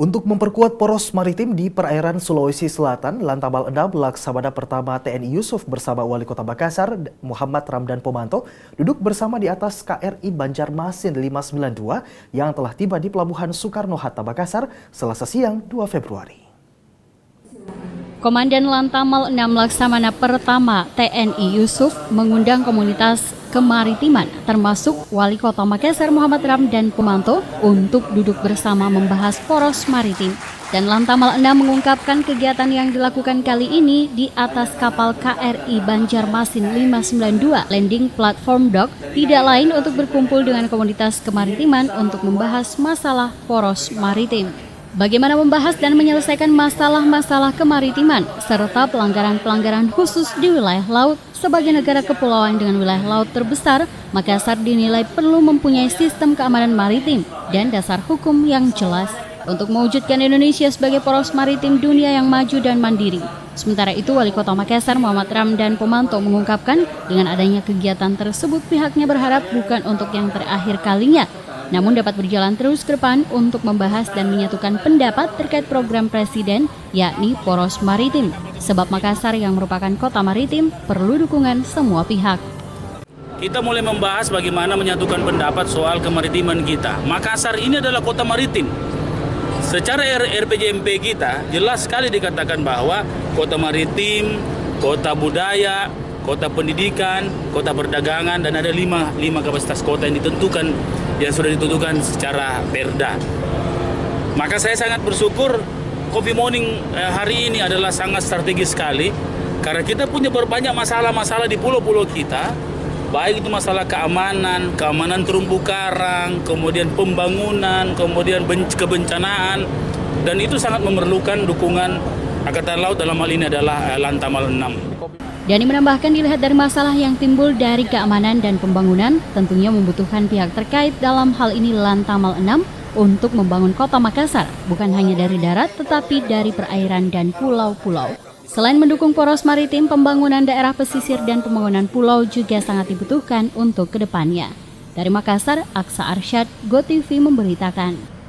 Untuk memperkuat poros maritim di perairan Sulawesi Selatan, Lantamal 6 Laksamana Pertama TNI Yusuf bersama Wali Kota Makassar, Muhammad Ramdan Pomanto, duduk bersama di atas KRI Banjarmasin 592 yang telah tiba di Pelabuhan Soekarno-Hatta Makassar, Selasa siang 2 Februari. Komandan Lantamal 6 Laksamana Pertama TNI Yusuf mengundang komunitas kemaritiman termasuk Wali Kota Makassar Muhammad Ramdan Pomanto untuk duduk bersama membahas poros maritim. Dan Lantamal 6 mengungkapkan kegiatan yang dilakukan kali ini di atas kapal KRI Banjarmasin 592 Landing Platform Dock tidak lain untuk berkumpul dengan komunitas kemaritiman untuk membahas masalah poros maritim. Bagaimana membahas dan menyelesaikan masalah-masalah kemaritiman serta pelanggaran-pelanggaran khusus di wilayah laut. Sebagai negara kepulauan dengan wilayah laut terbesar, Makassar dinilai perlu mempunyai sistem keamanan maritim dan dasar hukum yang jelas untuk mewujudkan Indonesia sebagai poros maritim dunia yang maju dan mandiri. Sementara itu, Wali Kota Makassar Muhammad Ramdan Pomanto mengungkapkan dengan adanya kegiatan tersebut pihaknya berharap bukan untuk yang terakhir kalinya, namun dapat berjalan terus ke depan untuk membahas dan menyatukan pendapat terkait program Presiden, yakni poros maritim. Sebab Makassar yang merupakan kota maritim perlu dukungan semua pihak. Kita mulai membahas bagaimana menyatukan pendapat soal kemaritiman kita. Makassar ini adalah kota maritim. Secara RPJMP kita jelas sekali dikatakan bahwa kota maritim, kota budaya, kota pendidikan, kota perdagangan, dan ada lima kapasitas kota yang sudah ditentukan secara perda. Maka saya sangat bersyukur Coffee Morning hari ini adalah sangat strategis sekali karena kita punya banyak masalah-masalah di pulau-pulau kita, baik itu masalah keamanan terumbu karang, kemudian pembangunan, kemudian kebencanaan, dan itu sangat memerlukan dukungan Angkatan Laut, dalam hal ini adalah Lantamal 6. Dani menambahkan dilihat dari masalah yang timbul dari keamanan dan pembangunan, tentunya membutuhkan pihak terkait dalam hal ini Lantamal 6 untuk membangun kota Makassar, bukan hanya dari darat tetapi dari perairan dan pulau-pulau. Selain mendukung poros maritim, pembangunan daerah pesisir dan pembangunan pulau juga sangat dibutuhkan untuk kedepannya. Dari Makassar, Aksa Arsyad, GoTV memberitakan.